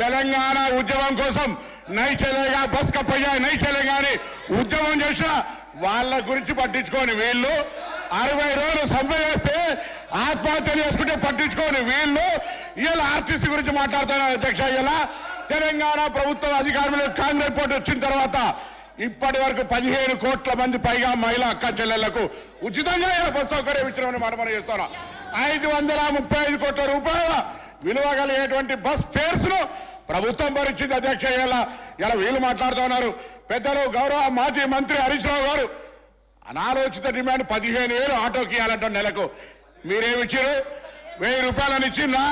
తెలంగాణ ఉద్యమం కోసం నై చలేగా బస్ కప్పయ్యా నై చలేగా అని ఉద్యమం చేసిన వాళ్ళ గురించి పట్టించుకొని వీళ్ళు 60 రోజులు సమ్మె చేస్తే ఆత్మహత్యలు చేసుకుంటే పట్టించుకొని వీళ్ళు ఇలా ఆర్టీసీ గురించి మాట్లాడుతున్నారు అధ్యక్ష. ఇలా తెలంగాణ ప్రభుత్వం అధికారంలో కాంగ్రెస్ పార్టీ వచ్చిన తర్వాత ఇప్పటి వరకు 15 కోట్ల మంది పైగా మహిళా అక్క చెల్లెళ్లకు ఉచితంగా బస్ సౌకర్యం ఇచ్చినామని మనం చేస్తున్నాం. 535 కోట్ల రూపాయల విలువ కలిగేటువంటి బస్ ఫేర్స్ ను ప్రభుత్వం భరించింది అధ్యక్ష. ఇలా వీళ్ళు మాట్లాడుతున్నారు. పెద్దలు గౌరవ మాజీ మంత్రి హరీష్ రావు గారు అనాలోచిత డిమాండ్ 15,000 ఆటోకి ఇవ్వాలంట నెలకు. మీరేమిచ్చారు? 1000 రూపాయలని ఇచ్చిందా?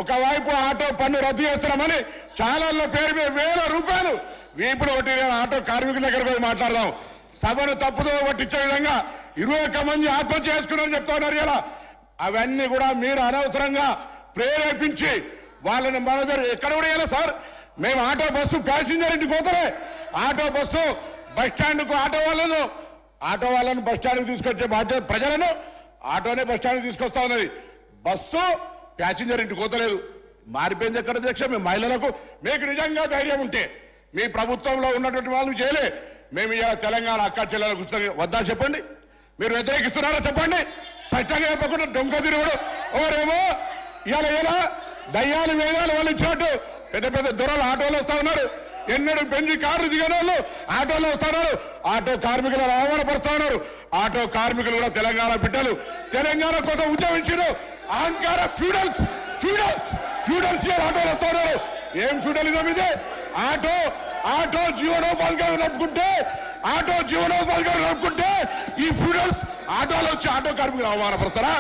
ఒకవైపు ఆటో పన్ను రద్దు చేస్తున్నామని ఛానళ్ళ పేరు మీద 1000 రూపాయలు వీపుడు ఒకటి ఆటో కార్మికుల దగ్గర పోయి మాట్లాడదాం. సభను తప్పుదో పట్టించే విధంగా 21 మంది ఆత్మహత్య చేసుకున్నారని చెప్తా ఉన్నారు. ఇలా అవన్నీ కూడా మీరు అనవసరంగా ప్రేరేపించి వాళ్ళని మన దగ్గర ఎక్కడ కూడా ఇలా సార్ మేము ఆటో బస్సు ప్యాసింజర్ ఇంటికి పోతే ఆటో బస్సు బస్ స్టాండ్కు ఆటో వాళ్ళను బస్ స్టాండ్కి తీసుకొచ్చే బాధ్యత ప్రజలను ఆటోనే బస్ స్టాండ్కి తీసుకొస్తా ఉన్నది. బస్సు ప్యాసింజర్ ఇంటికి పోతలేదు. మారిపోయింది ఎక్కడ అధ్యక్ష? మేము మహిళలకు మీకు నిజంగా ధైర్యం ఉంటే మీ ప్రభుత్వంలో ఉన్నటువంటి వాళ్ళు చేయలే. మేము ఇలా తెలంగాణ అక్క చెల్లెలకు వద్దా చెప్పండి. మీరు వ్యతిరేకిస్తున్నారో చెప్పండి. స్పష్టంగా చెప్పకుండా దొంగ తిరుగుడు ఎవరేమో ఇలా దయ్యాలు వేదాలు వాళ్ళు ఇచ్చినట్టు పెద్ద పెద్ద దొరలు ఆటోలో వస్తా ఉన్నారు. ఎన్నడూ బెంజి కార్లు దిగిన వాళ్ళు ఆటోలో వస్తున్నారు. ఆటో కార్మికులను అవమానపరుస్తా ఉన్నారు. ఆటో కార్మికులు కూడా తెలంగాణ బిడ్డలు తెలంగాణ కోసం ఉద్యమించారు. అహంకార ఫ్యూడల్స్ ఆటోలు వస్తా ఉన్నారు. ఏం ఫ్యూడలిజం ఇదే? ఆటో జీవనోపాధిగా నడుపుకుంటే ఈ ఫ్యూడల్స్ ఆటోలో వచ్చి ఆటో కార్మికులు అవమానపరుస్తారా?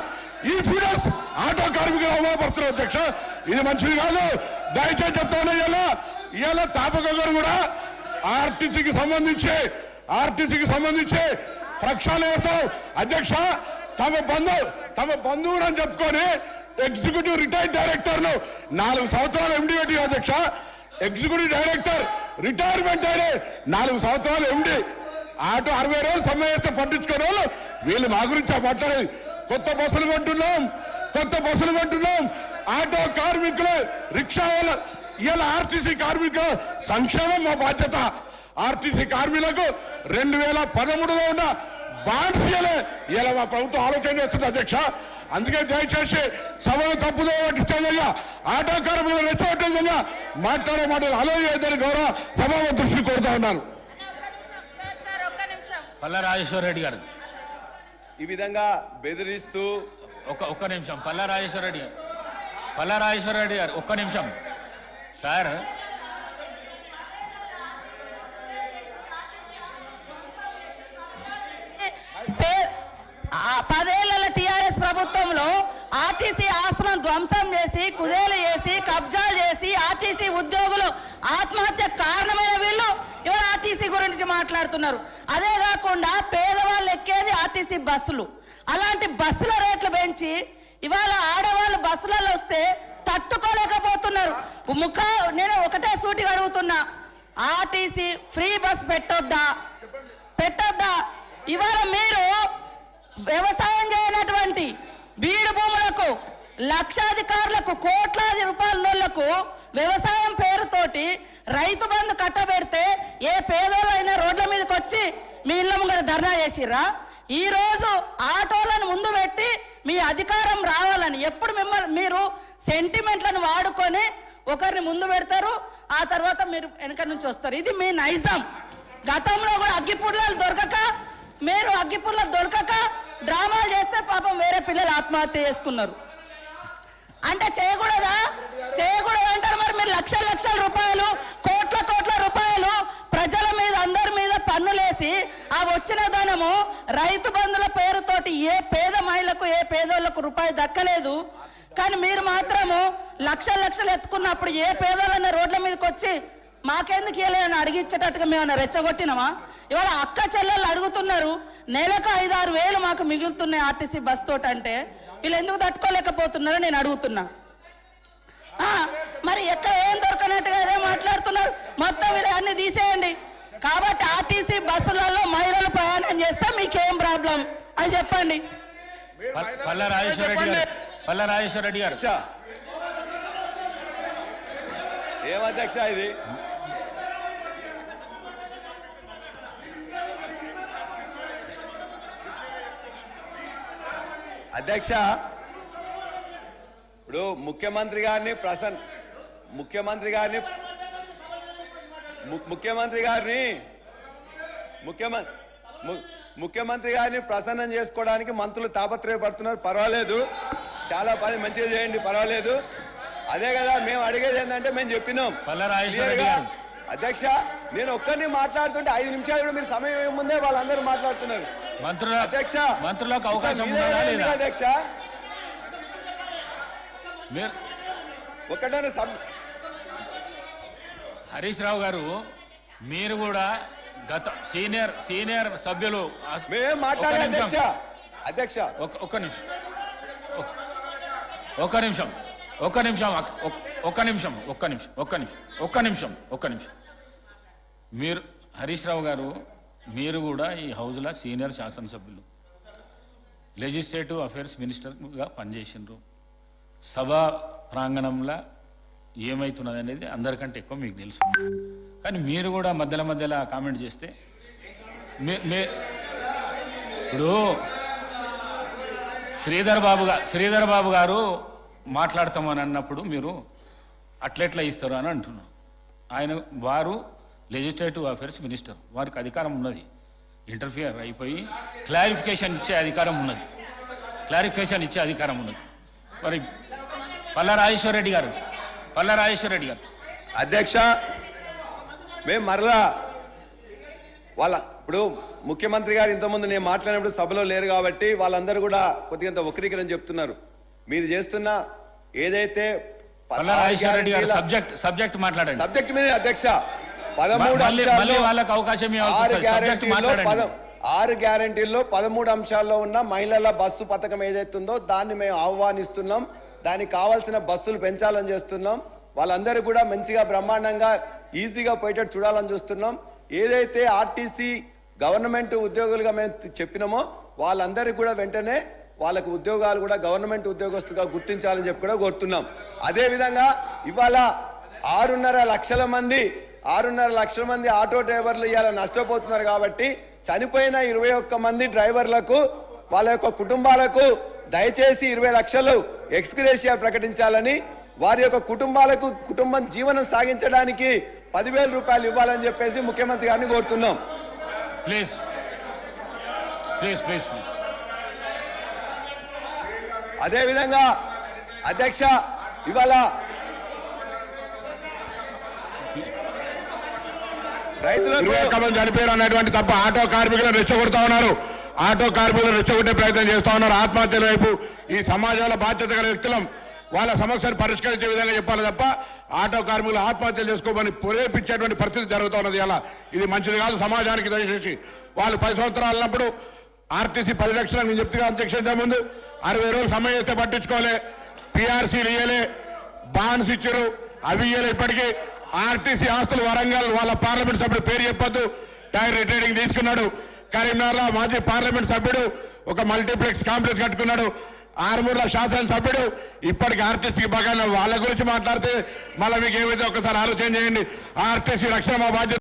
ఈ ఫ్యూడల్స్ ఆటో కార్మికులు అవమానపరుస్తారు అధ్యక్ష. ఇది మంచిది కాదు. దయచేసి చెప్తా ఉన్నా. ఇలా తాపక గారు కూడా ఆర్టీసీకి సంబంధించి ప్రక్షాళన చేస్తాం అధ్యక్ష. తమ బంధువుడు అని చెప్పుకొని ఎగ్జిక్యూటివ్ రిటైర్డ్ డైరెక్టర్లు 4 సంవత్సరాలు ఎండి పెట్టి అధ్యక్ష. ఎగ్జిక్యూటివ్ డైరెక్టర్ రిటైర్మెంట్ అయినే 4 సంవత్సరాలు ఎండి. ఆటో 60 రోజులు సమ్మె చేస్తే పట్టించుకునే వాళ్ళు వీళ్ళు మా గురించి మాట్లాడేది. కొత్త బస్సులు కొంటున్నాం. ఆటో కార్మికులు రిక్షా వాళ్ళ ఇలా ఆర్టీసీ కార్మికుల సంక్షేమం మా బాధ్యత. ఆర్టీసీ కార్మికులకు 2013లో ఉన్న బాండ్స్ ఇలా మా ప్రభుత్వం ఆలోచన చేస్తుంది అధ్యక్ష. అందుకే దయచేసి సభను తప్పుదో పట్టించే విధంగా ఆటో కార్మికులు రెచ్చగొట్టే విధంగా మాట్లాడే మాటలు ఆలోచించని గౌరవ సభాపతి దృష్టి కోరుతా ఉన్నాను. పల్లా రాజేశ్వర రెడ్డి గారు ఈ విధంగా బెదిరిస్తూ ఒక్క నిమిషం. పల్లా రాజేశ్వర రెడ్డి గారు ఒక్క నిమిషం సార్. పదేళ్ల టీఆర్ఎస్ ప్రభుత్వంలో ఆర్టీసీ ఆస్తులను ధ్వంసం చేసి కుదేలు చేసి కబ్జాలు చేసి ఆర్టీసీ ఉద్యోగులు ఆత్మహత్య కారణమైన వీళ్ళు ఇవాళ ఆర్టీసీ గురించి మాట్లాడుతున్నారు. అదే కాకుండా పేదవాళ్ళు ఎక్కేది ఆర్టీసీ బస్సులు. అలాంటి బస్సుల రేట్లు పెంచి ఇవాళ ఆడవాళ్ళు బస్సులలో వస్తే తట్టుకోలేకపోతున్నారు. నేను ఒకటే సూటిగా అడుగుతున్నా, ఆర్టీసీ ఫ్రీ బస్ పెట్టొద్దా? ఇవాళ మీరు వ్యవసాయం చేయనటువంటి బీడు భూములకు లక్షాధికారులకు కోట్లాది రూపాయలకు వ్యవసాయం పేరుతోటి రైతు బంధు కట్టబెడితే ఏ పేదోళ్ళైనా రోడ్ల మీదకి వచ్చి మీ ఇళ్ళ ముంగర ధర్నా చేసిర్రా? ఈ రోజు ఆటోలను ముందు పెట్టి మీ అధికారం రావాలని ఎప్పుడు మీరు సెంటిమెంట్లను వాడుకొని ఒకరిని ముందు పెడతారు, ఆ తర్వాత మీరు వెనక నుంచి వస్తారు. ఇది మీ నైజం. గతంలో కూడా అగ్గిపుల్లలు దొరకక డ్రామాలు చేస్తే పాపం వేరే పిల్లలు ఆత్మహత్య చేసుకున్నారు. అంటే చేయకూడదు అంటారు. మరి మీరు లక్షల రూపాయలు కోట్ల రూపాయలు ప్రజల మీద అందరి మీద పన్నులేసి ఆ వచ్చిన ధనము రైతు బంధుల పేరుతోటి ఏ పేద మహిళకు ఏ పేదోళ్లకు రూపాయి దక్కలేదు. కానీ మీరు మాత్రము లక్షలు ఎత్తుకున్నప్పుడు ఏ పేదోళ్ళన్న రోడ్ల మీదకి వచ్చి మాకెందుకు ఇవ్వలేదని అడిగించేటట్టుగా మేమన్నా రెచ్చగొట్టినామా? ఇవాళ అక్క చెల్లెళ్ళు అడుగుతున్నారు, నెలకు 5-6 వేలు మాకు మిగులుతున్నాయి ఆర్టీసీ బస్ తోటి. అంటే వీళ్ళు ఎందుకు తట్టుకోలేకపోతున్నారో నేను అడుగుతున్నా. మరి ఎక్కడ ఏం దొరకనట్టుగా అదే మాట్లాడుతున్నారు. మొత్తం వీళ్ళు అన్ని తీసేయండి. కాబట్టి ఆర్టీసీ బస్సులలో మహిళలు ప్రయాణం చేస్తే మీకేం ప్రాబ్లం అని చెప్పండి. పల్లా రాజేశ్వర రెడ్డి గారు ఏం అధ్యక్ష ఇది? అధ్యక్ష, ఇప్పుడు ముఖ్యమంత్రి గారిని ప్రసన్నం చేసుకోవడానికి మంత్రులు తాపత్రయపడుతున్నారు. పర్వాలేదు, చాలా పని మంచిగా చేయండి, పర్వాలేదు. అదే కదా మేము అడిగేది ఏంటంటే మేము చెప్పినాం పల్లారాజేశ్వరరెడ్డి గారు. అధ్యక్ష, నేను ఒక్కరిని మాట్లాడుతుంటే 5 నిమిషాలు కూడా మీరు సమయం ముందే వాళ్ళందరూ మాట్లాడుతున్నారు. అధ్యక్ష, మంత్రులకు అవకాశం మీదే ఉందా ఉంది లేదా? అధ్యక్ష, ఒకటే హరీష్ రావు గారు, మీరు కూడా గత సీనియర్ సభ్యులు. మేమేం మాట్లాడాలి అధ్యక్ష? అధ్యక్ష ఒక్క నిమిషం. మీరు హరీష్ రావు గారు, మీరు కూడా ఈ హౌస్లో సీనియర్ శాసనసభ్యులు, లెజిస్లేటివ్ అఫైర్స్ మినిస్టర్గా పనిచేసినారు. సభా ప్రాంగణంలో ఏమవుతున్నది అనేది అందరికంటే ఎక్కువ మీకు తెలుసు. కానీ మీరు కూడా మధ్యలో కామెంట్ చేస్తే ఇప్పుడు శ్రీధర్ బాబు గారు మాట్లాడతామని అన్నప్పుడు మీరు అట్లెట్లా ఇస్తారు అని అంటున్నాను. వారు లెజిస్లేటివ్ అఫైర్స్ మినిస్టర్, వారికి అధికారం ఉన్నది. ఇంటర్ఫియర్ అయిపోయి క్లారిఫికేషన్ ఇచ్చే అధికారం ఉన్నది. మరి పల్లారాజేశ్వరరెడ్డి గారు అధ్యక్ష, మేము మరలా ఇప్పుడు ముఖ్యమంత్రి గారు ఇంతకుముందు నేను మాట్లాడినప్పుడు సభలో లేరు కాబట్టి వాళ్ళందరూ కూడా కొద్దిగా వక్రీకరణ చెప్తున్నారు. మీరు చేస్తున్న ఏదైతే సబ్జెక్ట్ మాట్లాడండి. సబ్జెక్ట్ మీద అధ్యక్ష, 6 గ్యారంటీల్లో 13 అంశాల్లో ఉన్న మహిళల బస్సు పథకం ఏదైతుందో దాన్ని మేము ఆహ్వానిస్తున్నాం. దానికి కావాల్సిన బస్సులు పెంచాలని చేస్తున్నాం. వాళ్ళందరూ కూడా మంచిగా బ్రహ్మాండంగా ఈజీగా పోయేటట్టు చూడాలని చూస్తున్నాం. ఏదైతే ఆర్టీసీ గవర్నమెంట్ ఉద్యోగులుగా మేము చెప్పినామో వాళ్ళందరికీ కూడా వెంటనే వాళ్ళకు ఉద్యోగాలు కూడా గవర్నమెంట్ ఉద్యోగస్తులుగా గుర్తించాలని చెప్పి కూడా కోరుతున్నాం. అదేవిధంగా ఇవాళ 6.5 లక్షల మంది ఆటో డ్రైవర్లు ఇవాళ నష్టపోతున్నారు. కాబట్టి చనిపోయిన 21 మంది డ్రైవర్లకు వాళ్ళ యొక్క కుటుంబాలకు దయచేసి 20 లక్షలు ఎక్స్గ్రేషియా ప్రకటించాలని, వారి యొక్క కుటుంబం జీవనం సాగించడానికి 10,000 రూపాయలు ఇవ్వాలని చెప్పేసి ముఖ్యమంత్రి గారిని కోరుతున్నాం. ప్లీజ్. అదేవిధంగా అధ్యక్ష, ఇవాళ రైతులకు చనిపోయారు అన్నటువంటి తప్ప ఆటో కార్మికులను రెచ్చగొడతా ఉన్నారు. ఆటో కార్మికులను రెచ్చగొట్టే ప్రయత్నం చేస్తా ఉన్నారు. ఆత్మహత్యల వైపు ఈ సమాజంలో బాధ్యత గల వ్యక్తులం వాళ్ళ సమస్యను పరిష్కరించే విధంగా చెప్పాలి తప్ప ఆటో కార్మికులు ఆత్మహత్యలు చేసుకోమని ప్రేరేపించేటువంటి పరిస్థితి జరుగుతూ ఉన్నది. అలా ఇది మంచిది కాదు సమాజానికి. దయచేసి వాళ్ళు 10 సంవత్సరాలు ఉన్నప్పుడు ఆర్టీసీ 10 లక్షలు నేను చెప్తే అధ్యక్ష ముందు 60 రోజులు సమయం ఇస్తే పట్టించుకోలే, పిఆర్సీలు ఇయ్యలే, బాండ్స్ ఇచ్చారు, అవి ఇయ్యలే. ఇప్పటికీ ఆర్టీసీ ఆస్తులు వరంగల్ వాళ్ళ పార్లమెంట్ సభ్యుడు పేరు చెప్పొద్దు టైర్ రిటైరింగ్ తీసుకున్నాడు. కరీంనగర్లో మాజీ పార్లమెంట్ సభ్యుడు ఒక మల్టీప్లెక్స్ కాంప్లెక్స్ కట్టుకున్నాడు. ఆరుమూరుల శాసనసభ్యుడు ఇప్పటికి ఆర్టీసీకి బాగా వాళ్ళ గురించి మాట్లాడితే మళ్ళీ మీకు ఏమైతే ఒకసారి ఆలోచన చేయండి. ఆర్టీసీ రక్షణ మా బాధ్యత.